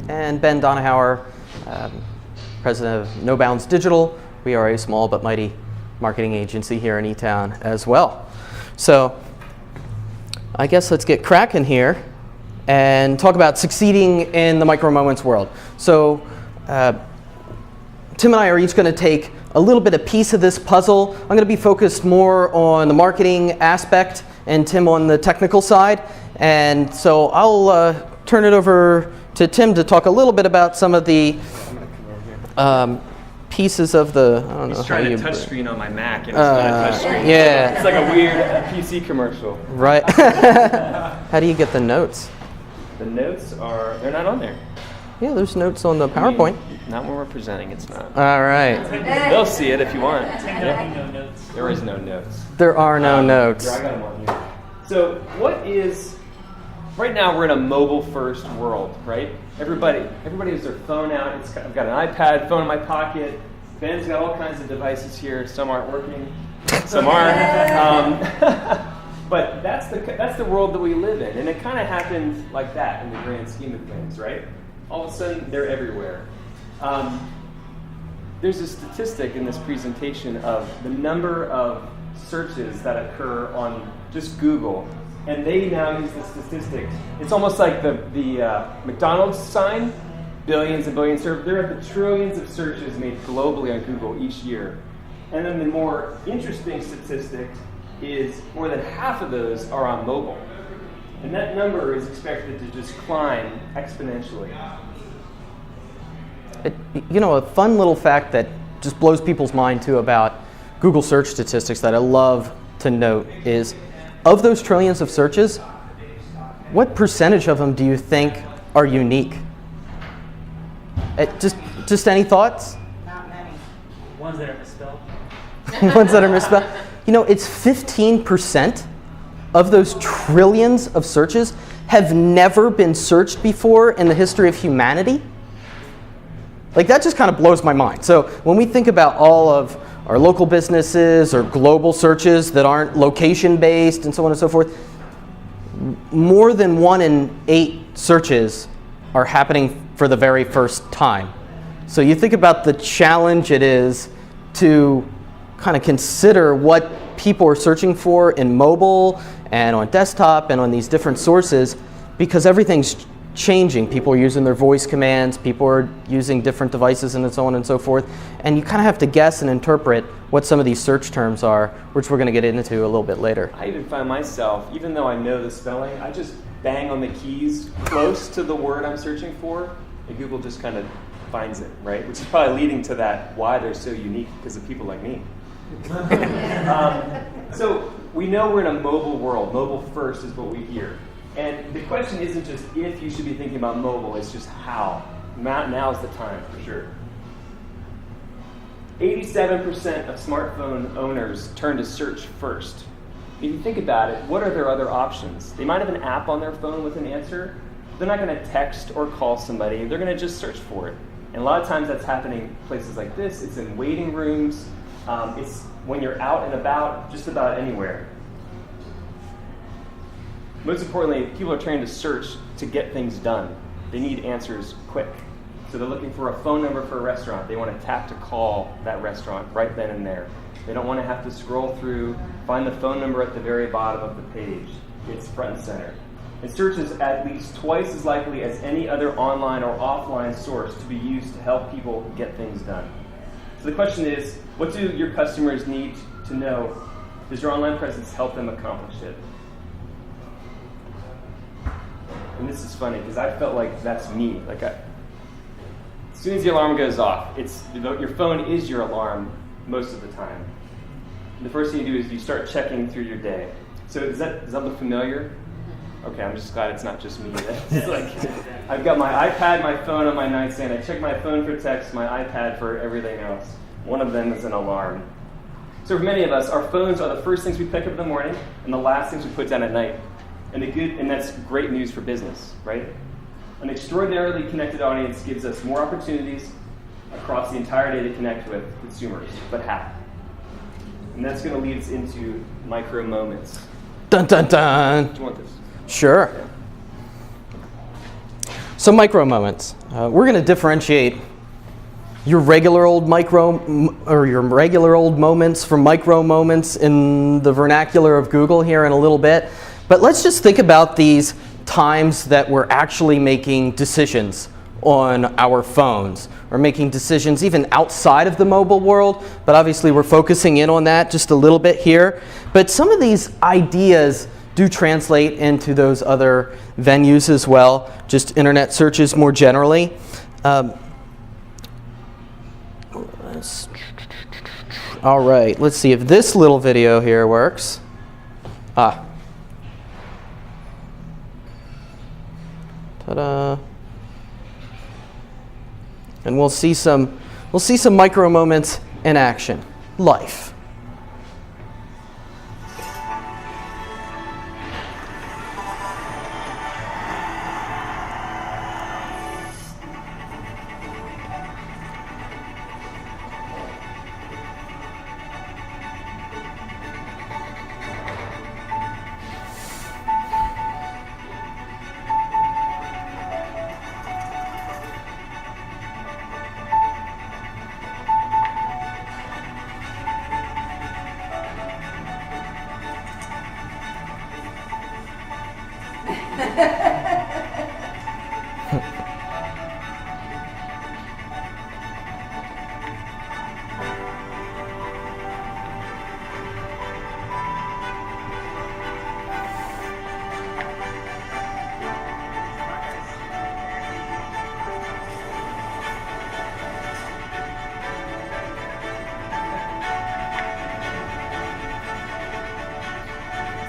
and Ben Donahauer, president of No Bounds Digital. We are a small but mighty marketing agency here in E-Town as well. So I guess let's get cracking here and talk about succeeding in the micro moments world. So Tim and I are each going to take a little bit of piece of this puzzle. I'm going to be focused more on the marketing aspect and Tim on the technical side. And so I'll turn it over to Tim to talk a little bit about some of the pieces of the, I don't know. He's trying to touch screen on my Mac, and it's not a touch screen. Yeah. It's like a weird PC commercial. Right. How do you get the notes? The notes they're not on there. Yeah, there's notes on the PowerPoint. Not when we're presenting, it's not. All right. They'll see it if you want. Yep. There is no notes. There are no notes. Here, I got them on here. So right now we're in a mobile-first world, right? Everybody has their phone out. I've got an iPad, phone in my pocket. Ben's got all kinds of devices here. Some aren't working, some are. But that's the world that we live in, and it kind of happened like that in the grand scheme of things, right? All of a sudden, they're everywhere. There's a statistic in this presentation of the number of searches that occur on just Google, and they now use the statistics. It's almost like the McDonald's sign, billions and billions. There are the trillions of searches made globally on Google each year. And then the more interesting statistic is more than half of those are on mobile. And that number is expected to just climb exponentially. A fun little fact that just blows people's mind too about Google search statistics that I love to note is, of those trillions of searches, what percentage of them do you think are unique? Just any thoughts? Not many. Ones that are misspelled. Ones that are misspelled. It's 15% of those trillions of searches have never been searched before in the history of humanity. Like, that just kind of blows my mind. So when we think about all of our local businesses or global searches that aren't location-based and so on and so forth, more than 1 in 8 searches are happening for the very first time. So you think about the challenge it is to kind of consider what people are searching for in mobile and on desktop and on these different sources, because everything's changing. People are using their voice commands, people are using different devices and so on and so forth, and you kind of have to guess and interpret what some of these search terms are, which we're going to get into a little bit later. I even find myself, even though I know the spelling, I just bang on the keys close to the word I'm searching for, and Google just kind of finds it, right? Which is probably leading to that why they're so unique, because of people like me. So we know we're in a mobile world. Mobile first is what we hear. And the question isn't just if you should be thinking about mobile, it's just how. Now's the time, for sure. 87% of smartphone owners turn to search first. If you think about it, what are their other options? They might have an app on their phone with an answer. They're not going to text or call somebody. They're going to just search for it. And a lot of times that's happening in places like this. It's in waiting rooms. It's when you're out and about, just about anywhere. Most importantly, people are trying to search to get things done. They need answers quick. So they're looking for a phone number for a restaurant. They want to tap to call that restaurant right then and there. They don't want to have to scroll through, find the phone number at the very bottom of the page. It's front and center. And search is at least twice as likely as any other online or offline source to be used to help people get things done. So the question is, what do your customers need to know? Does your online presence help them accomplish it? And this is funny, because I felt like that's me. As soon as the alarm goes off, your phone is your alarm most of the time. And the first thing you do is you start checking through your day. So does that look familiar? Okay, I'm just glad it's not just me. It's I've got my iPad, my phone on my nightstand. I check my phone for text, my iPad for everything else. One of them is an alarm. So for many of us, our phones are the first things we pick up in the morning and the last things we put down at night. And that's great news for business, right? An extraordinarily connected audience gives us more opportunities across the entire day to connect with consumers, but how? And that's going to lead us into micro moments. Dun dun dun. Do you want this? Sure. So micro moments. We're going to differentiate your regular old your regular old moments from micro moments in the vernacular of Google here in a little bit. But let's just think about these times that we're actually making decisions on our phones, or making decisions even outside of the mobile world, but obviously we're focusing in on that just a little bit here. But some of these ideas do translate into those other venues as well, just internet searches more generally. All right, let's see if this little video here works. Ta-da. And we'll see some micro moments in action. Life.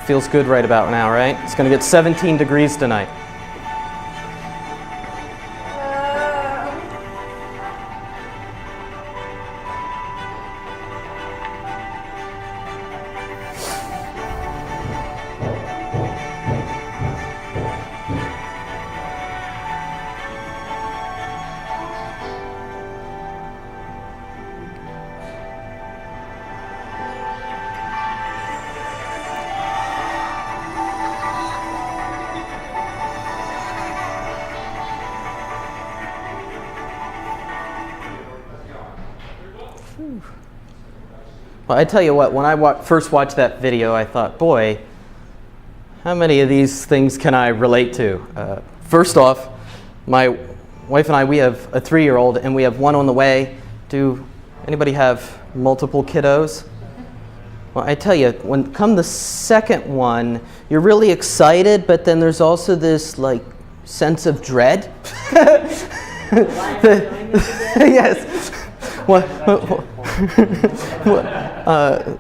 Feels good right about now, right? It's going to get 17 degrees tonight. Well, I tell you what, when I first watched that video, I thought, boy, how many of these things can I relate to? First off, my wife and I, we have a 3-year-old, and we have one on the way. Do anybody have multiple kiddos? Well, I tell you, when come the second one, you're really excited, but then there's also this like sense of dread. Yes.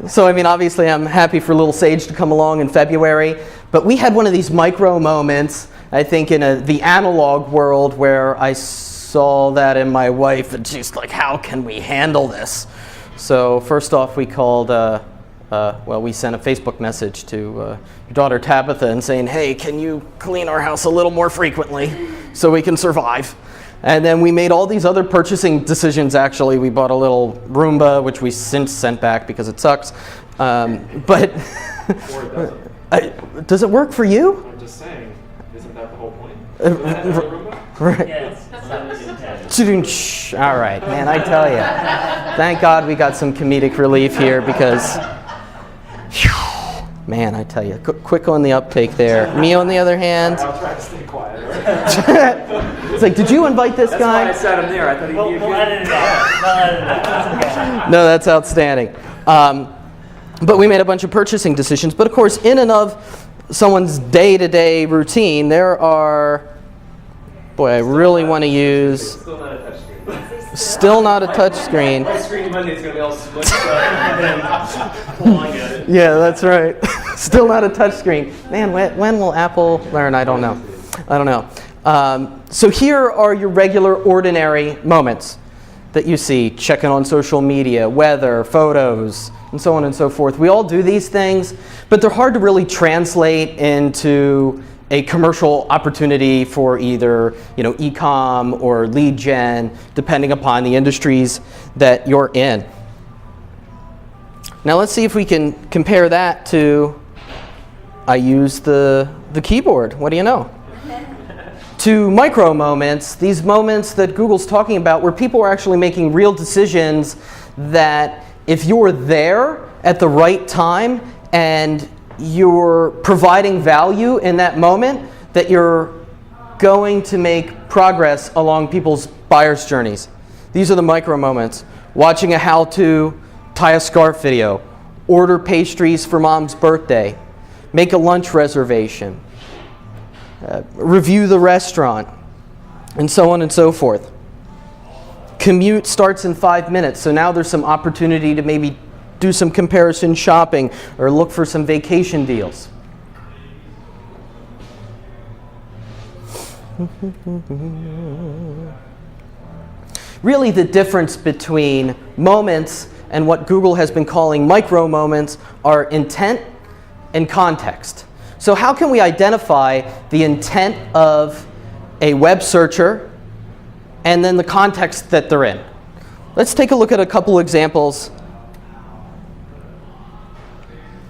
So I mean, obviously I'm happy for little Sage to come along in February, but we had one of these micro moments, I think, in the analog world where I saw that in my wife, and she's like, how can we handle this? So first off, we called, we sent a Facebook message to your daughter Tabitha and saying, hey, can you clean our house a little more frequently so we can survive? And then we made all these other purchasing decisions, actually. We bought a little Roomba, which we since sent back because it sucks. But Or it doesn't. does it work for you? I'm just saying, isn't that the whole point? Roomba? Right. Yes. That's All right, man, I tell you. Thank God we got some comedic relief here because, man, I tell you, quick on the uptake there. Me, on the other hand. I'll try to stay quiet. Right? It's like, did you invite this guy? That's why I sat him there. I thought he'd be a We'll good... edit it out. We'll edit it out. That's okay. No, that's outstanding. But we made a bunch of purchasing decisions. But of course, in and of someone's day-to-day routine, there are, boy, I really want to use, Still not a touchscreen. still not a touch screen. My screen Monday is going to be all smushed up. And then I get it. Yeah, that's right. Still not a touch screen. Man, when will Apple learn? I don't know. So here are your regular, ordinary moments that you see, checking on social media, weather, photos, and so on and so forth. We all do these things, but they're hard to really translate into a commercial opportunity for either, e-com or lead gen, depending upon the industries that you're in. Now let's see if we can compare that to, I use the keyboard. What do you know? to micro moments, these moments that Google's talking about where people are actually making real decisions that if you're there at the right time and you're providing value in that moment, that you're going to make progress along people's buyer's journeys. These are the micro moments. Watching a how-to tie a scarf video, order pastries for mom's birthday, make a lunch reservation, review the restaurant, and so on and so forth. Commute starts in 5 minutes, so now there's some opportunity to maybe do some comparison shopping or look for some vacation deals. Really, the difference between moments and what Google has been calling micro moments are intent and context. So how can we identify the intent of a web searcher and then the context that they're in? Let's take a look at a couple examples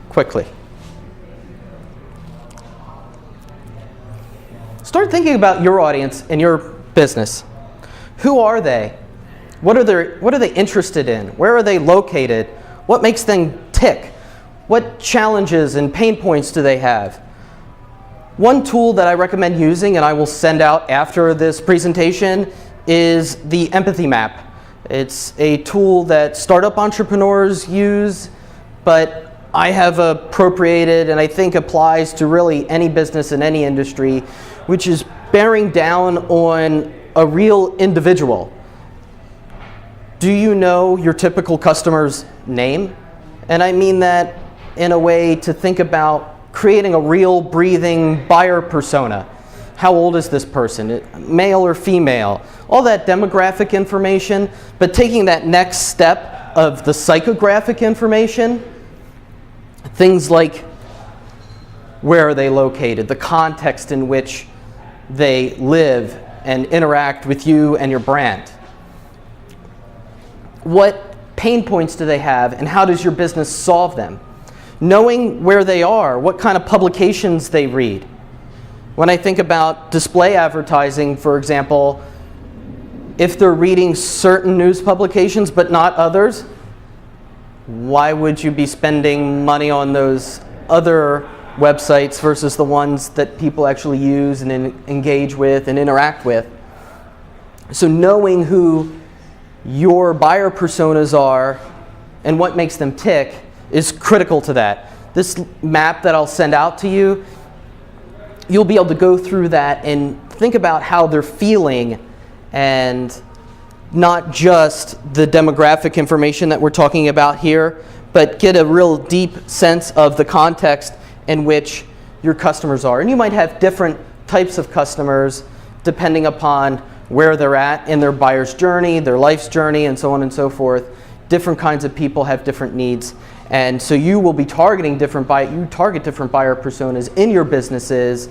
quickly. Start thinking about your audience and your business. Who are they? What are they interested in? Where are they located? What makes them tick? What challenges and pain points do they have? One tool that I recommend using, and I will send out after this presentation, is the empathy map. It's a tool that startup entrepreneurs use, but I have appropriated and I think applies to really any business in any industry, which is bearing down on a real individual. Do you know your typical customer's name? And I mean that in a way to think about creating a real breathing buyer persona. How old is this person? Male or female? All that demographic information, but taking that next step of the psychographic information, things like where are they located, the context in which they live and interact with you and your brand. What pain points do they have and how does your business solve them? Knowing where they are, what kind of publications they read. When I think about display advertising, for example, if they're reading certain news publications but not others, why would you be spending money on those other websites versus the ones that people actually use and engage with and interact with? So knowing who your buyer personas are and what makes them tick is critical to that. This map that I'll send out to you, you'll be able to go through that and think about how they're feeling and not just the demographic information that we're talking about here, but get a real deep sense of the context in which your customers are. And you might have different types of customers depending upon where they're at in their buyer's journey, their life's journey, and so on and so forth. Different kinds of people have different needs. And so you will be targeting you target different buyer personas in your businesses.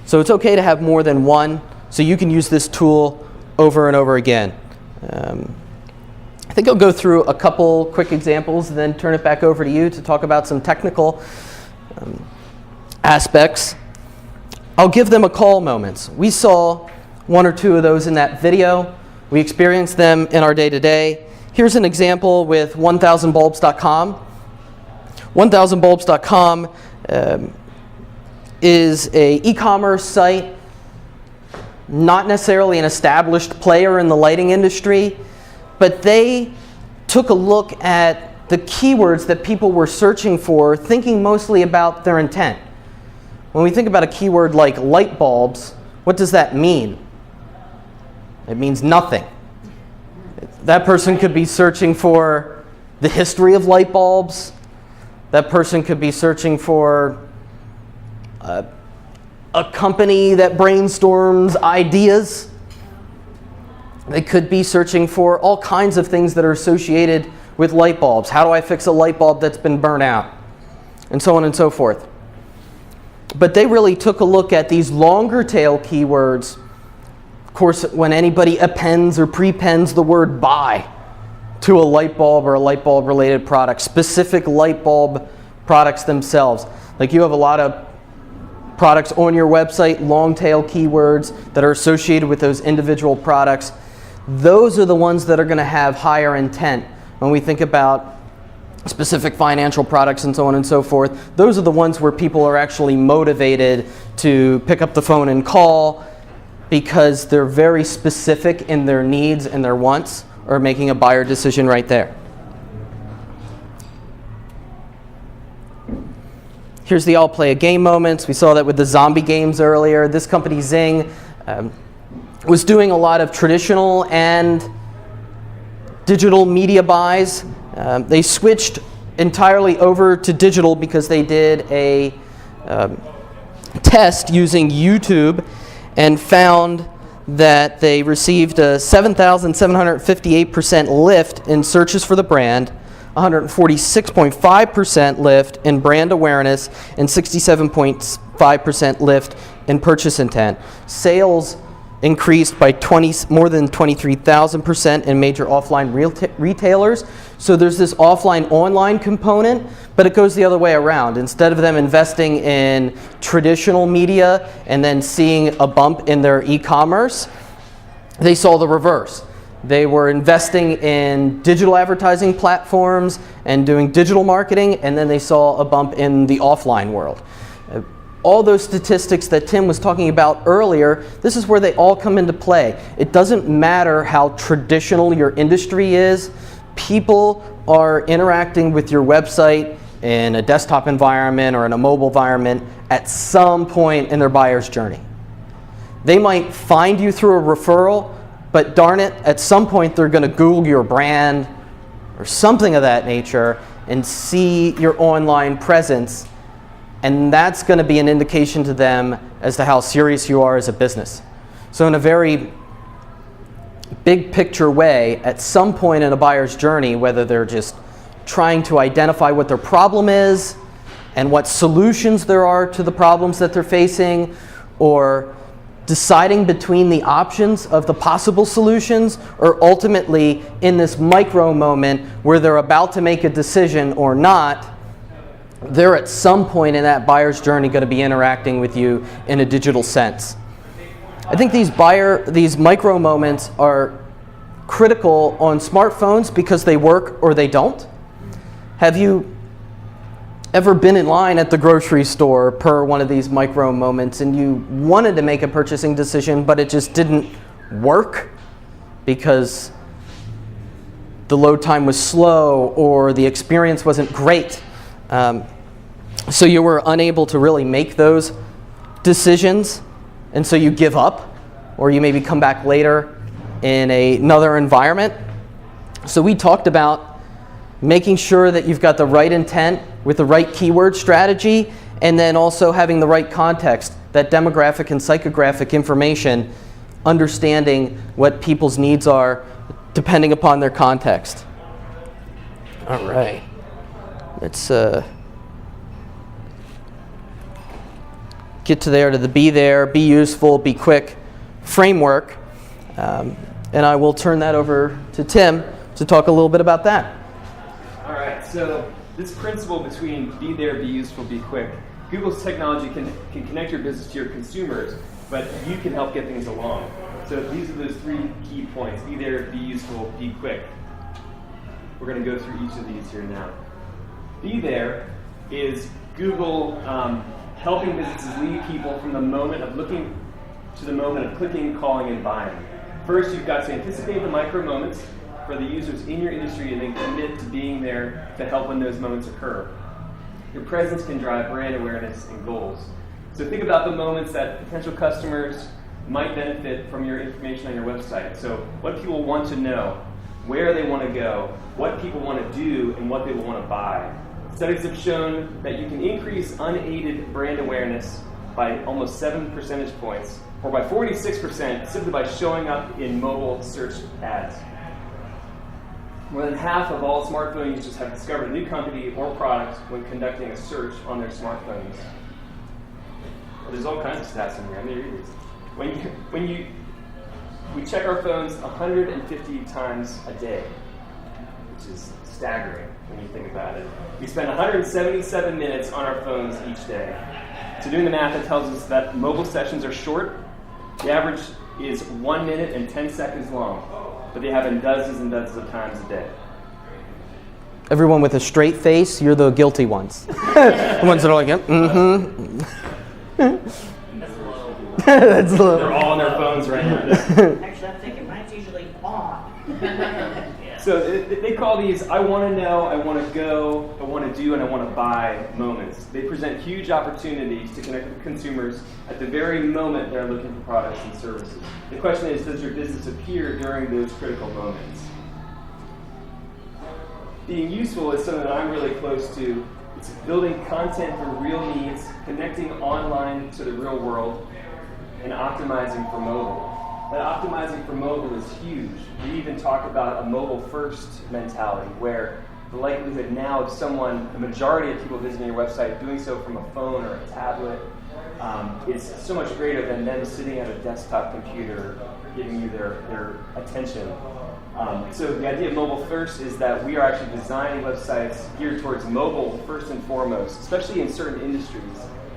So it's okay to have more than one, so you can use this tool over and over again. I think I'll go through a couple quick examples and then turn it back over to you to talk about some technical aspects. I'll give them a call moments. We saw one or two of those in that video. We experienced them in our day-to-day. Here's an example with 1000bulbs.com. 1000bulbs.com is an e-commerce site, not necessarily an established player in the lighting industry, but they took a look at the keywords that people were searching for, thinking mostly about their intent. When we think about a keyword like light bulbs, what does that mean? It means nothing. That person could be searching for the history of light bulbs. That person could be searching for a company that brainstorms ideas. They could be searching for all kinds of things that are associated with light bulbs. How do I fix a light bulb that's been burnt out? And so on and so forth. But they really took a look at these longer tail keywords. Of course, when anybody appends or prepends the word buy to a light bulb or a light bulb related product, specific light bulb products themselves. Like you have a lot of products on your website, long tail keywords that are associated with those individual products. Those are the ones that are going to have higher intent when we think about specific financial products and so on and so forth. Those are the ones where people are actually motivated to pick up the phone and call because they're very specific in their needs and their wants, or making a buyer decision right there. Here's the I'll play a game moments. We saw that with the zombie games earlier. This company, Zing, was doing a lot of traditional and digital media buys. They switched entirely over to digital because they did a test using YouTube and found that they received a 7,758% lift in searches for the brand, 146.5% lift in brand awareness, and 67.5% lift in purchase intent. Sales increased by more than 23,000% in major offline retailers. So there's this offline-online component, but it goes the other way around. Instead of them investing in traditional media and then seeing a bump in their e-commerce, they saw the reverse. They were investing in digital advertising platforms and doing digital marketing, and then they saw a bump in the offline world. All those statistics that Tim was talking about earlier, this is where they all come into play. It doesn't matter how traditional your industry is. People are interacting with your website in a desktop environment or in a mobile environment at some point in their buyer's journey. They might find you through a referral, but darn it, at some point they're going to Google your brand or something of that nature and see your online presence. And that's going to be an indication to them as to how serious you are as a business. So in a very big picture way, at some point in a buyer's journey, whether they're just trying to identify what their problem is and what solutions there are to the problems that they're facing, or deciding between the options of the possible solutions, or ultimately in this micro moment where they're about to make a decision or not, they're at some point in that buyer's journey going to be interacting with you in a digital sense. I think these micro moments are critical on smartphones because they work or they don't. Have you ever been in line at the grocery store per one of these micro moments and you wanted to make a purchasing decision but it just didn't work because the load time was slow or the experience wasn't great? So you were unable to really make those decisions, and so you give up, or you maybe come back later in another environment. So we talked about making sure that you've got the right intent with the right keyword strategy, and then also having the right context, that demographic and psychographic information, understanding what people's needs are depending upon their context. All right. Let's get to the be there, be useful, be quick framework. And I will turn that over to Tim to talk a little bit about that. All right, so this principle between be there, be useful, be quick. Google's technology can connect your business to your consumers, but you can help get things along. So these are those three key points: be there, be useful, be quick. We're going to go through each of these here now. Be there is Google helping businesses lead people from the moment of looking to the moment of clicking, calling, and buying. First, you've got to anticipate the micro moments for the users in your industry and then commit to being there to help when those moments occur. Your presence can drive brand awareness and goals. So think about the moments that potential customers might benefit from your information on your website. So what people want to know, where they want to go, what people want to do, and what they will want to buy. Studies have shown that you can increase unaided brand awareness by almost 7 percentage points, or by 46% simply by showing up in mobile search ads. More than half of all smartphone users have discovered a new company or product when conducting a search on their smartphones. Well, there's all kinds of stats in here. Let me read these. We check our phones 150 times a day, which is staggering when you think about it. We spend 177 minutes on our phones each day. So doing the math, that tells us that mobile sessions are short. The average is 1 minute and 10 seconds long, but they happen dozens and dozens of times a day. Everyone with a straight face, you're the guilty ones. The ones that are like, mm-hmm. That's low. That's a little. They're all on their phones right now. Actually, I'm thinking mine's usually on. Yeah. So they call these I want to know, I want to go, I want to do, and I want to buy moments. They present huge opportunities to connect with consumers at the very moment they're looking for products and services. The question is, does your business appear during those critical moments? Being useful is something that I'm really close to. It's building content for real needs, connecting online to the real world, and optimizing for mobile. That optimizing for mobile is huge. We even talk about a mobile-first mentality, where the likelihood now of the majority of people visiting your website doing so from a phone or a tablet is so much greater than them sitting at a desktop computer giving you their attention. So the idea of mobile first is that we are actually designing websites geared towards mobile first and foremost, especially in certain industries,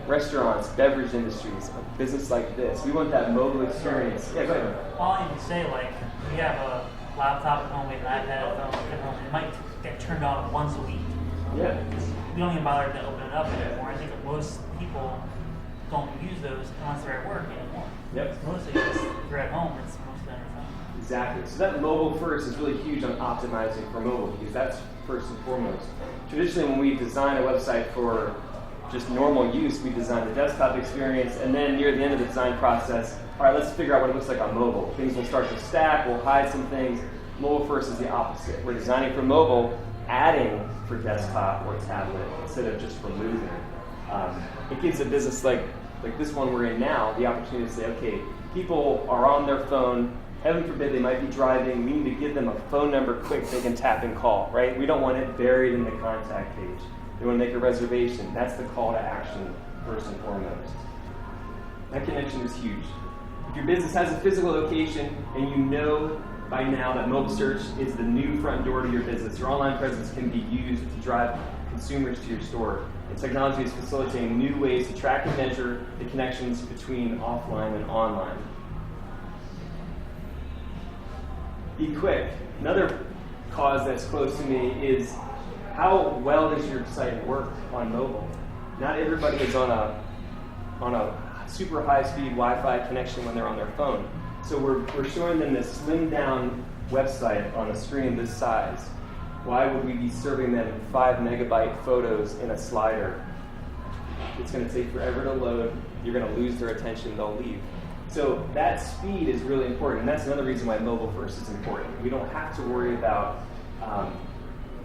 restaurants, beverage industries, a business like this. We want that mobile experience. Yeah, go ahead. All I can say, like, we have a laptop at home, we have an iPad at home, it might get turned on once a week. Yeah. We don't even bother to open it up anymore. I think that most people don't use those unless they're at work anymore. Yep. Mostly just if they're at home, it's mostly on your phone. Exactly. So that mobile first is really huge on optimizing for mobile because that's first and foremost. Traditionally, when we design a website for just normal use, we design the desktop experience, and then near the end of the design process, all right, let's figure out what it looks like on mobile. Things will start to stack, we'll hide some things. Mobile first is the opposite. We're designing for mobile, adding for desktop or tablet instead of just removing. It gives a business like this one we're in now the opportunity to say, okay, people are on their phone, heaven forbid they might be driving, we need to give them a phone number quick they can tap and call, right? We don't want it buried in the contact page. They want to make a reservation. That's the call to action first and foremost. That connection is huge. If your business has a physical location and you know by now that mobile search is the new front door to your business, your online presence can be used to drive consumers to your store. And technology is facilitating new ways to track and measure the connections between offline and online. Be quick. Another cause that's close to me is how well does your site work on mobile? Not everybody is on a super high-speed Wi-Fi connection when they're on their phone. So we're showing them this slimmed-down website on a screen this size. Why would we be serving them 5-megabyte photos in a slider? It's going to take forever to load. You're going to lose their attention. They'll leave. So that speed is really important, and that's another reason why mobile first is important. We don't have to worry about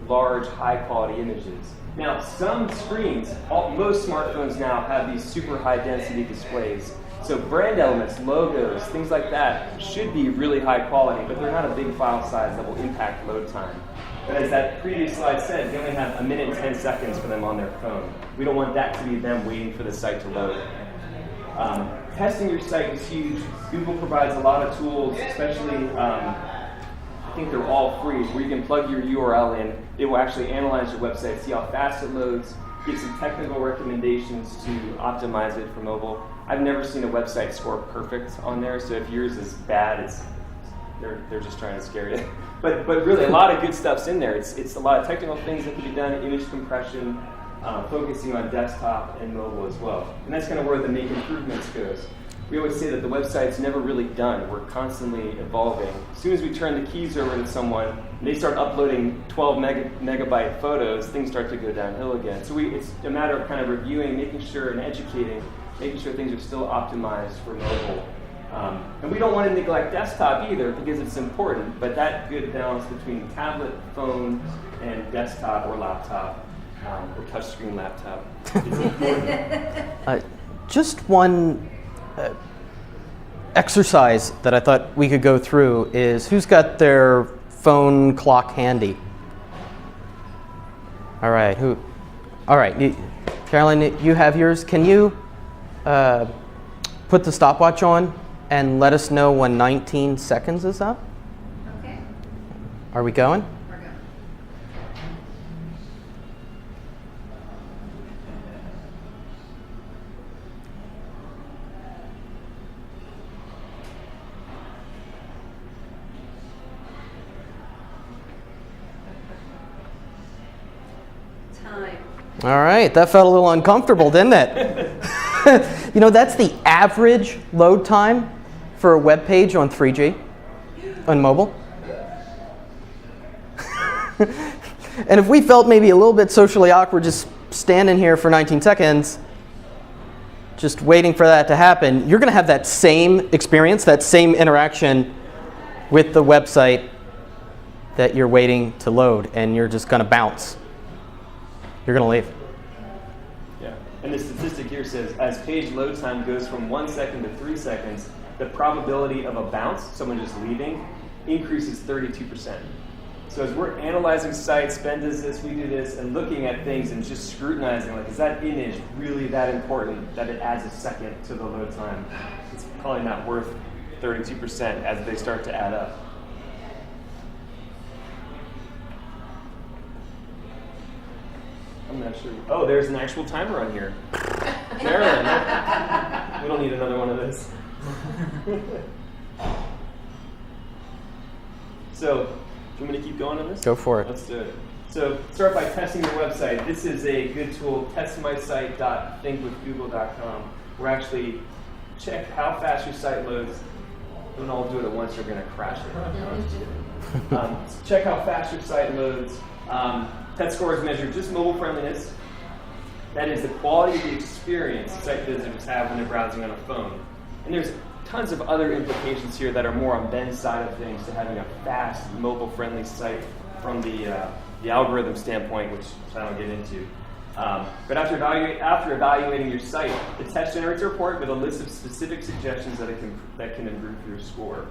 large, high-quality images. Now, some screens, most smartphones now have these super high-density displays. So brand elements, logos, things like that should be really high quality, but they're not a big file size that will impact load time. But as that previous slide said, they only have 1 minute and 10 seconds for them on their phone. We don't want that to be them waiting for the site to load. Testing your site is huge. Google provides a lot of tools, especially I think they're all free, where you can plug your URL in. It will actually analyze your website, see how fast it loads, give some technical recommendations to optimize it for mobile. I've never seen a website score perfect on there, so if yours is bad, they're just trying to scare you. But really, a lot of good stuff's in there. It's a lot of technical things that can be done, image compression, focusing on desktop and mobile as well. And that's kind of where the make improvements goes. We always say that the website's never really done. We're constantly evolving. As soon as we turn the keys over to someone, and they start uploading 12 megabyte photos, things start to go downhill again. So it's a matter of kind of reviewing, making sure, and educating, making sure things are still optimized for mobile. And we don't want to neglect desktop either because it's important, but that good balance between tablet, phone, and desktop or laptop, or touchscreen laptop is important. Just one exercise that I thought we could go through is who's got their phone clock handy? All right, who? All right, Caroline, you have yours. Can you put the stopwatch on and let us know when 19 seconds is up? Okay, Are we going? we're good. All right, that felt a little uncomfortable, didn't it? You know, that's the average load time for a web page on 3G, on mobile. And if we felt maybe a little bit socially awkward just standing here for 19 seconds, just waiting for that to happen, you're going to have that same experience, that same interaction with the website that you're waiting to load, and you're just going to bounce. You're going to leave. Yeah, and the statistic here says, as page load time goes from 1 second to 3 seconds, the probability of a bounce, someone just leaving, increases 32%. So as we're analyzing sites, Ben does this, we do this, and looking at things and just scrutinizing, like, is that image really that important that it adds a second to the load time? It's probably not worth 32% as they start to add up. I'm not sure. Oh, there's an actual timer on here. Carolyn, we don't need another one of this. So, do you want me to keep going on this? Go for it. Let's do it. So start by testing your website. This is a good tool, testmysite.thinkwithgoogle.com. We're actually check how fast your site loads. Don't all do it at once, you're going to crash it. Check how fast your site loads. Test scores measure just mobile friendliness. That is the quality of the experience site visitors have when they're browsing on a phone. And there's tons of other implications here that are more on Ben's side of things to having a fast, mobile-friendly site from the algorithm standpoint, which I don't get into. But after evaluating your site, the test generates a report with a list of specific suggestions that can improve your score.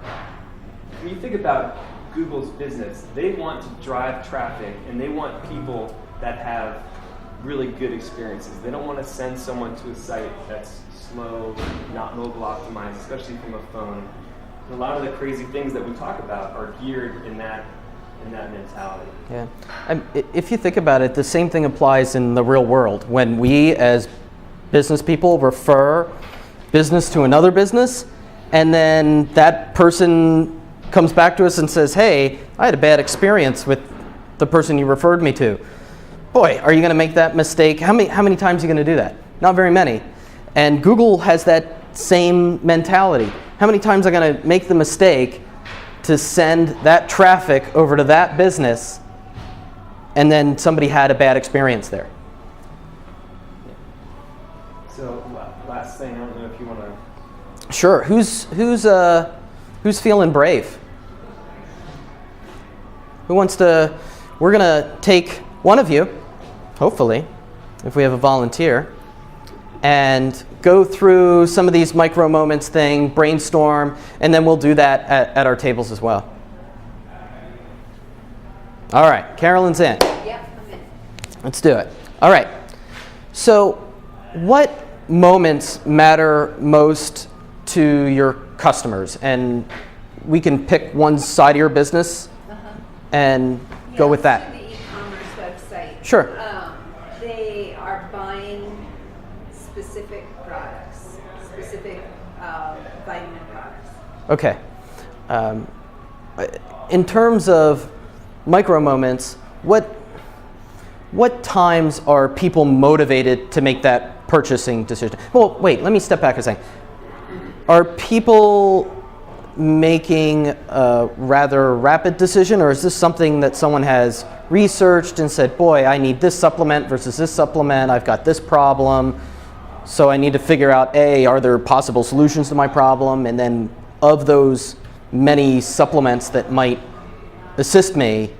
When you think about Google's business, they want to drive traffic, and they want people that have really good experiences. They don't want to send someone to a site that's slow, not mobile optimized, especially from a phone. And a lot of the crazy things that we talk about are geared in that mentality. Yeah. If you think about it, the same thing applies in the real world. When we, as business people, refer business to another business, and then that person comes back to us and says, hey, I had a bad experience with the person you referred me to. Boy, are you going to make that mistake? How many times are you going to do that? Not very many. And Google has that same mentality. How many times am I going to make the mistake to send that traffic over to that business, and then somebody had a bad experience there? So last thing, I don't know if you want to. Sure. Who's feeling brave? Who wants to? We're going to take one of you, hopefully, if we have a volunteer, and go through some of these micro moments thing, brainstorm, and then we'll do that at our tables as well. All right, Carolyn's in. Yep, I'm in. Let's do it. All right. So what moments matter most to your customers? And we can pick one side of your business and go with that. The e-commerce website. Sure. They are buying specific products, specific vitamin products. Okay. In terms of micro moments, what times are people motivated to make that purchasing decision? Well, wait, let me step back a second. Are people making a rather rapid decision, or is this something that someone has researched and said, boy, I need this supplement versus this supplement, I've got this problem, so I need to figure out, A, are there possible solutions to my problem, and then of those many supplements that might assist me,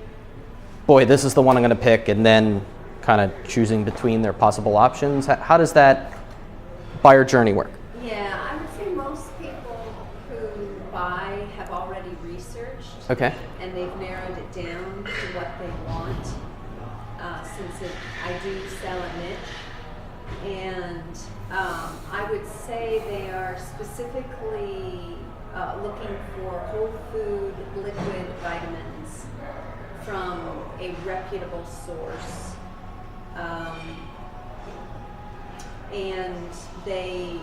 boy, this is the one I'm going to pick, and then kind of choosing between their possible options? How does that buyer journey work? Yeah, I would say most people who buy have already researched. Okay. And they've narrowed it down to what they want, since I do sell a niche. And I would say they are specifically looking for whole food liquid vitamins from a reputable source. And they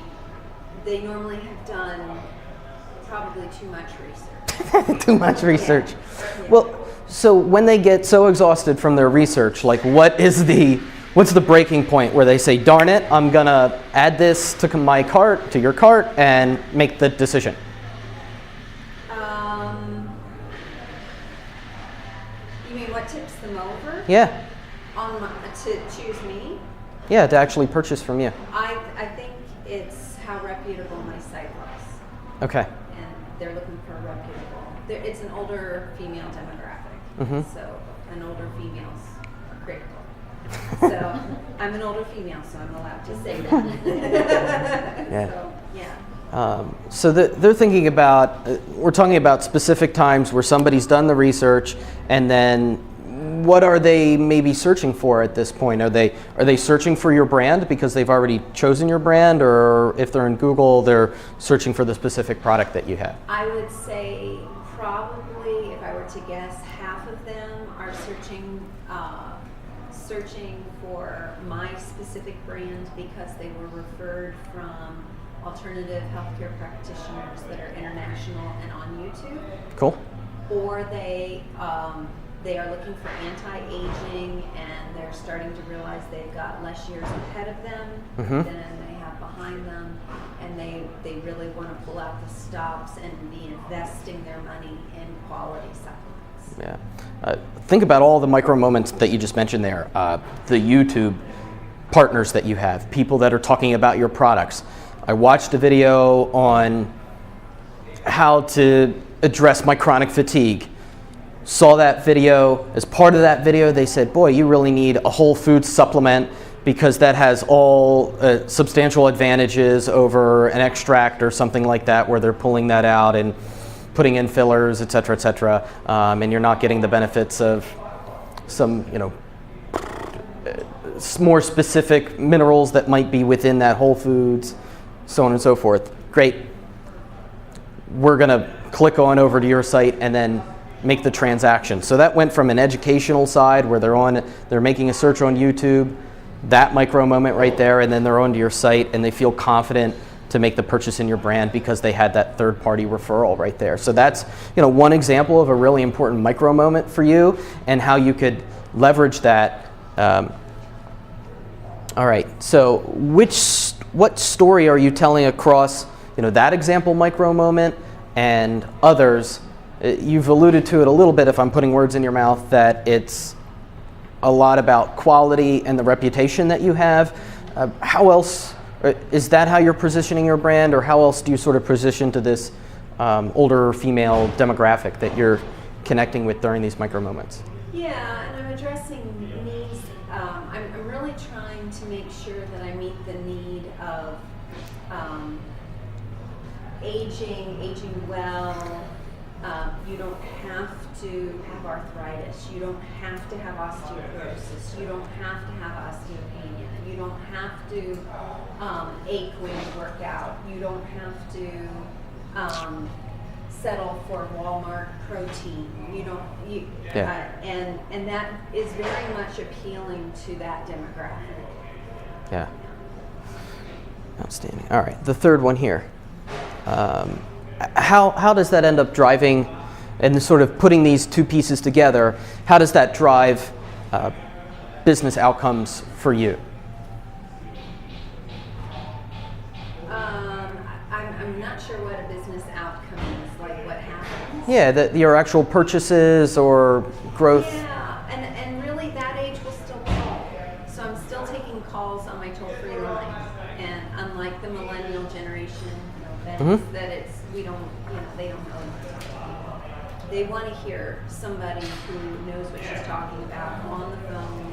normally have done probably too much research. Too much research. Yeah. Well, so when they get so exhausted from their research, like what is the What's the breaking point where they say, darn it, I'm going to add this to my cart, to your cart, and make the decision? You mean what tips them over? Yeah. To choose me? Yeah, to actually purchase from you. I think it's how reputable my site looks. Okay. And they're looking for reputable. It's an older female demographic. Mhm. So, and older females are critical. So, I'm an older female, so I'm allowed to say that. Yeah. So, yeah. So they're thinking about, we're talking about specific times where somebody's done the research, and then what are they maybe searching for at this point? Are they searching for your brand because they've already chosen your brand, or if they're in Google, they're searching for the specific product that you have? I would say probably, if I were to guess, half of them are searching for my specific brand because they were referred from alternative healthcare practitioners that are international and on YouTube. Cool. Or they are looking for anti-aging, and they're starting to realize they've got less years ahead of them than they have behind them, and they really want to pull out the stops and be investing their money in quality supplements. Yeah. Think about all the micro moments that you just mentioned there. The YouTube partners that you have, people that are talking about your products. I watched a video on how to address my chronic fatigue. Saw that video. As part of that video, they said, boy, you really need a whole food supplement because that has all substantial advantages over an extract or something like that, where they're pulling that out and putting in fillers, et cetera, and you're not getting the benefits of some, more specific minerals that might be within that whole foods, so on and so forth. Great. We're going to click on over to your site and then make the transaction. So that went from an educational side where they're making a search on YouTube, that micro moment right there, and then they're onto your site and they feel confident to make the purchase in your brand because they had that third-party referral right there. So that's one example of a really important micro moment for you and how you could leverage that. All right. So what story are you telling across that example micro moment and others? You've alluded to it a little bit, if I'm putting words in your mouth, that it's a lot about quality and the reputation that you have. How else? Is that how you're positioning your brand, or how else do you sort of position to this older female demographic that you're connecting with during these micro moments? Yeah, and I'm addressing needs. I'm really trying to make sure that I meet the need of aging well. You don't have to have arthritis. You don't have to have osteoporosis. You don't have to have osteopenia. You don't have to ache when you work out. You don't have to settle for Walmart protein. And that is very much appealing to that demographic. Yeah. Outstanding. All right, the third one here. How does that end up driving, and sort of putting these two pieces together, how does that drive business outcomes for you? I'm not sure what a business outcome is, like what happens. Yeah, your actual purchases or growth. Yeah, and really that age will still call. So I'm still taking calls on my toll-free line. And unlike the millennial generation, that it's, they don't know. They want to hear somebody who knows what she's talking about on the phone.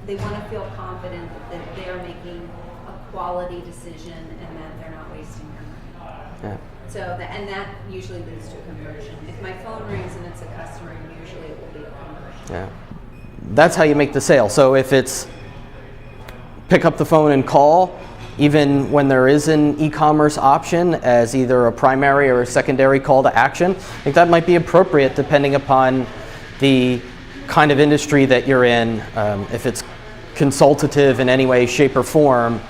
They want to feel confident that they're making a quality decision and that they're not wasting their money. Yeah. So that usually leads to a conversion. If my phone rings and it's a customer, usually it will be a conversion. Yeah. That's how you make the sale. So if it's pick up the phone and call, even when there is an e-commerce option as either a primary or a secondary call to action, I think that might be appropriate depending upon the kind of industry that you're in. If it's consultative in any way, shape, or form,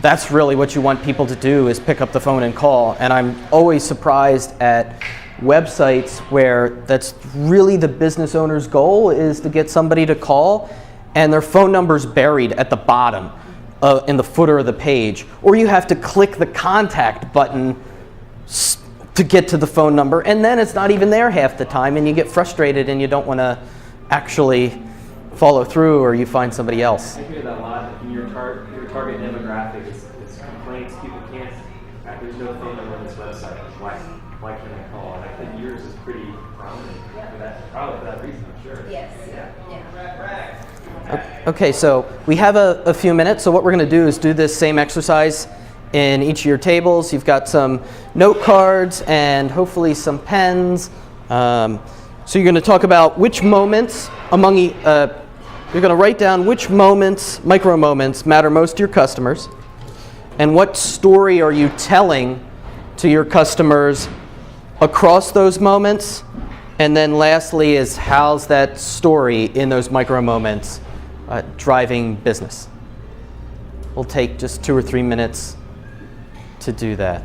that's really what you want people to do, is pick up the phone and call. And I'm always surprised at websites where that's really the business owner's goal, is to get somebody to call, and their phone number's buried at the bottom in the footer of the page, or you have to click the contact button to get to the phone number, and then it's not even there half the time, and you get frustrated and you don't want to actually follow through, or you find somebody else. I hear that a lot. In your target demographic is complaints. People can't. There's no phone number on this website. Why can't I call? And I think yours is pretty prominent for that. Probably for that reason, I'm sure. Yes. Yeah. Okay, so we have a few minutes. So what we're going to do is do this same exercise in each of your tables. You've got some note cards and hopefully some pens. So you're going to talk about which moments among you're going to write down which moments, micro moments, matter most to your customers, and what story are you telling to your customers across those moments, and then lastly is how's that story in those micro moments driving business. We'll take just 2 or 3 minutes to do that.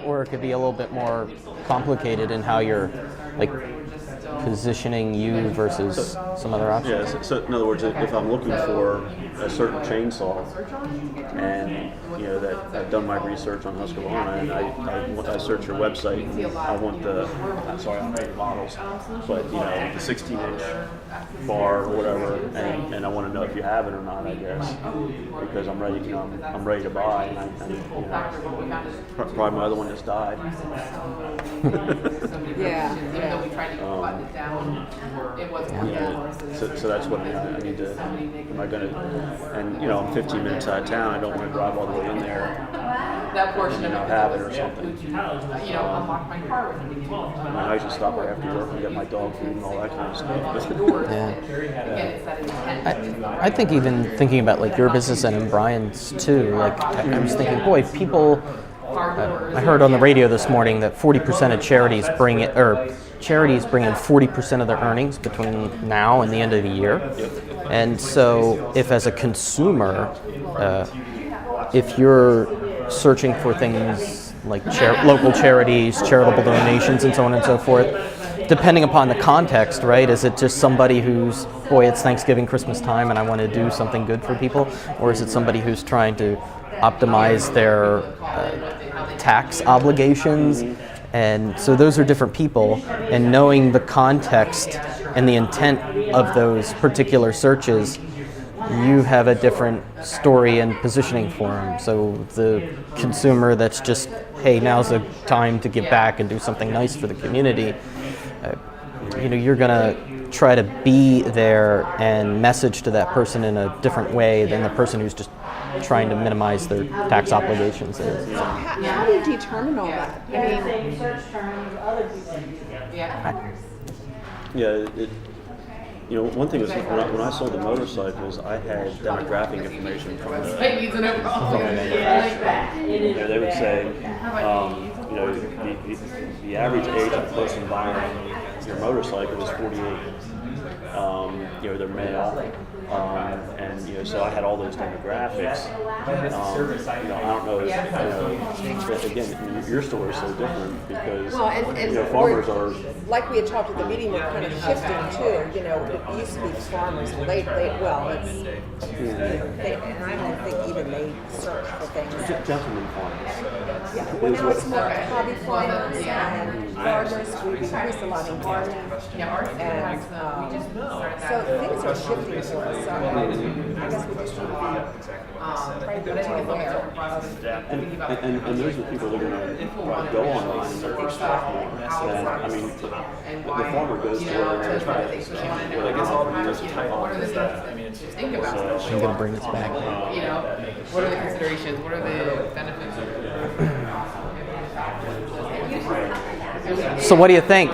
or it could be a little bit more complicated in how you're like positioning you versus some other options. Yeah, so in other words, if I'm looking for a certain chainsaw, and that I've done my research on Husqvarna, and I search your website, and I want I don't make models, but the 16-inch bar or whatever, and I want to know if you have it or not, I guess, because I'm ready. I'm ready to buy, and probably my other one just died. So that's what I need to. Am I going to? And I'm 15 minutes out of town. I don't want to drive all the way in there. That portion of it. Have it or something. Unlock my car with me. I usually stop right after work and get my dog food and all that kind of stuff. I think even thinking about like your business and in Brian's too, like I was thinking, boy, people. I heard on the radio this morning that 40% of charities bring in 40% of their earnings between now and the end of the year. And so if as a consumer, if you're searching for things like local charities, charitable donations, and so on and so forth, depending upon the context, right? Is it just somebody who's, boy, it's Thanksgiving, Christmas time, and I want to do something good for people? Or is it somebody who's trying to optimize their tax obligations? And so those are different people, and knowing the context and the intent of those particular searches, you have a different story and positioning for them. So the consumer that's just, hey, now's the time to give back and do something nice for the community, you're going to try to be there and message to that person in a different way than the person who's just trying to minimize their tax obligations. How do you determine all that? Same search terms, other people. One thing was when I sold the motorcycles, I had demographic information from the manufacturer. They would say, the average age of the person buying your motorcycle is 48. They're male. And so I had all those demographics. I don't know if, again, your story is so different because farmers are, like we had talked at the meeting, we're kind of shifting too. It used to be the farmers, and and I don't think even they search for things. gentlemen farmers. Yeah, well, now it's more hobby farmers and farmers. We've increased a lot in farming, and so things are shifting for us. So I guess we just need to be aware of. And those are the people that are going to go online and look for stuff more. The farmer goes to where I guess all of those type of stuff. It's just Think about it. I'm going to bring this back. What are the considerations? What are the benefits? So what do you think?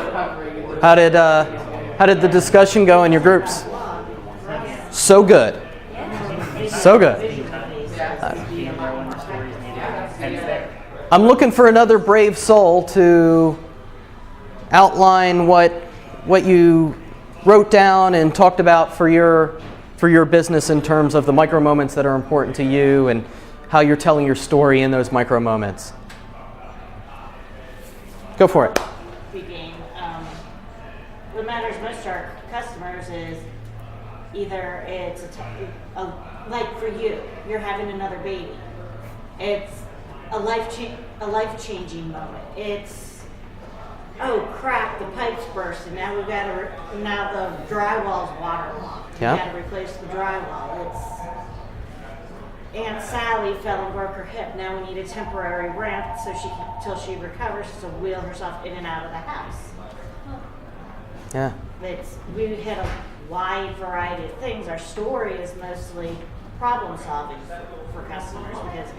How did the discussion go in your groups? So good. So good. I'm looking for another brave soul to outline what you wrote down and talked about for your business in terms of the micro moments that are important to you and how you're telling your story in those micro moments. Go for it. Speaking, what matters most to our customers is either it's like for you, you're having another baby. It's a life-changing moment. It's, oh crap, the pipes burst and now now the drywall's waterlogged. Yeah. We got to replace the drywall. It's Aunt Sally fell and broke her hip. Now we need a temporary ramp till she recovers to wheel herself in and out of the house. Yeah. We hit a wide variety of things. Our story is mostly problem solving for customers because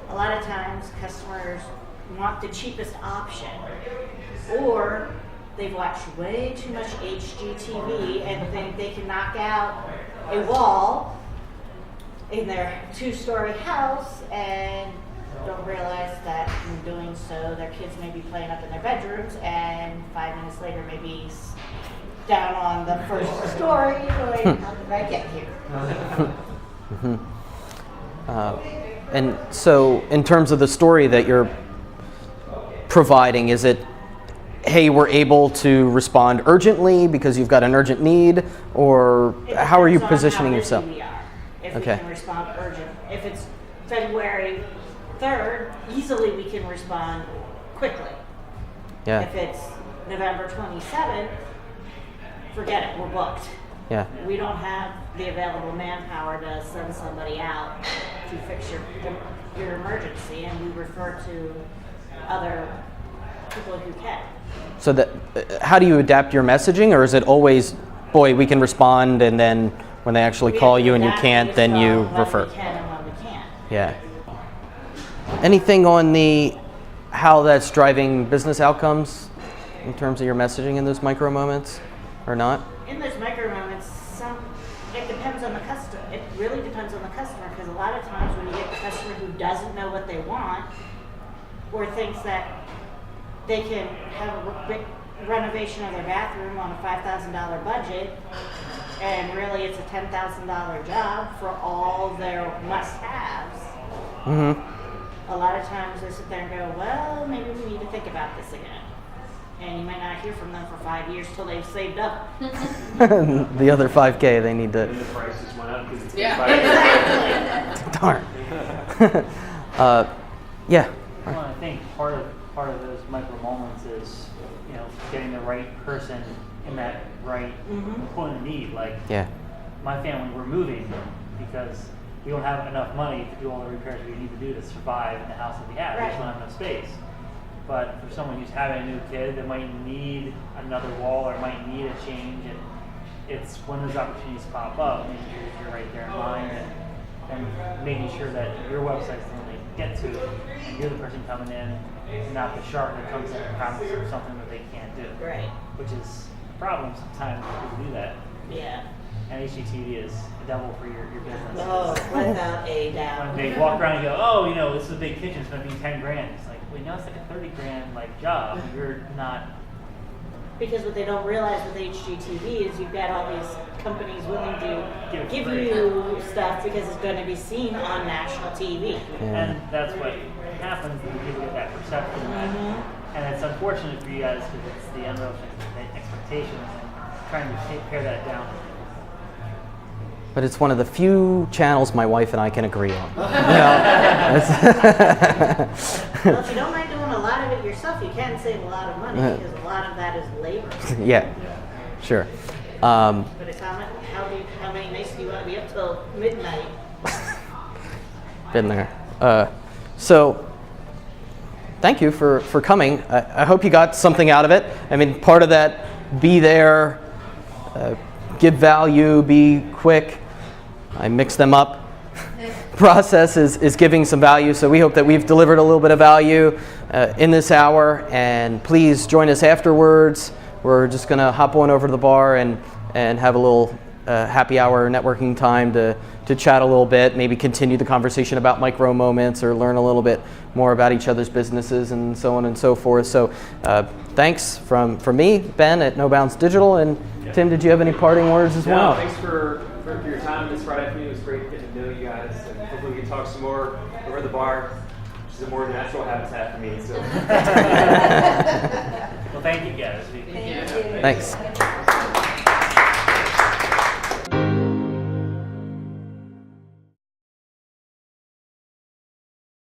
a lot of times customers want the cheapest option, or they've watched way too much HGTV and think they can knock out a wall in their 2-story house and don't realize that in doing so their kids may be playing up in their bedrooms and 5 minutes later maybe down on the first story going, how did I get here? And so in terms of the story that you're providing? Is it, hey, we're able to respond urgently because you've got an urgent need, or It how are you depends on positioning how yourself? busy we are. If Okay. we can respond urgent. If it's February 3rd, easily we can respond quickly. Yeah, If it's November 27th, forget it, we're booked. yeah. We don't have the available manpower to send somebody out to fix your emergency, and we refer to other people who can. So that, how do you adapt your messaging, or is it always, boy, we can respond, and then when they actually We call have you to and you adapt can't, based then you on when refer? we can and when we can't. Yeah. Anything on the how that's driving business outcomes in terms of your messaging in those micro moments, or not? In those micro moments, it depends on the customer. It really depends on the customer, because a lot of times when you get the customer who doesn't know what they want, or thinks that they can have a renovation of their bathroom on a $5,000 budget, and really it's a $10,000 job for all their must-haves. Mm-hmm. A lot of times they sit there and go, well, maybe we need to think about this again. And you might not hear from them for 5 years till they've saved up. The other 5K they need to. And the prices went up because it's Exactly. Darn. Yeah. Well, I think part of those micro moments is, getting the right person in that right point of need. Like Yeah. my family, we're moving because we don't have enough money to do all the repairs we need to do to survive in the house that we have. We just don't have enough space. But for someone who's having a new kid that might need another wall or might need a change, and it's when those opportunities pop up, making sure you're right there in line and making sure that your website's the one they get to, and you're the person coming in, not the shark that comes in and promises them something that they can't do. Right. Which is a problem sometimes when people do that. Yeah. And HGTV is a devil for your business. Oh, without a doubt. When they walk around and go, oh, this is a big kitchen, it's going to be 10 grand. It's like, wait, no, it's like a 30 grand job. You're not. Because what they don't realize with HGTV is you've got all these companies willing to give free. you stuff because it's going to be seen on national TV. And that's what happens when people get that perception. And it's unfortunate for you guys because it's the unrealistic expectations and trying to pare that down. But it's one of the few channels my wife and I can agree on. Well, if you don't mind doing a lot of it yourself, you can save a lot of money because a lot of that is labor. Yeah, sure. But it's how many nights do you want to be up till midnight? Been there. So, thank you for coming. I hope you got something out of it. I mean, part of that, be there, give value, be quick. I mix them up. Process is giving some value, so we hope that we've delivered a little bit of value in this hour, and please join us afterwards. We're just going to hop on over to the bar and have a little happy hour networking time to chat a little bit, maybe continue the conversation about micro moments or learn a little bit more about each other's businesses and so on and so forth. So thanks from me, Ben at No Bounds Digital, and Tim, did you have any parting words as well? Thanks for your time this Friday afternoon. It was great getting to know you guys, and hopefully we can talk some more over at the bar, which is a more natural habitat for me. So. Well, thank you guys. Thank you. Thanks.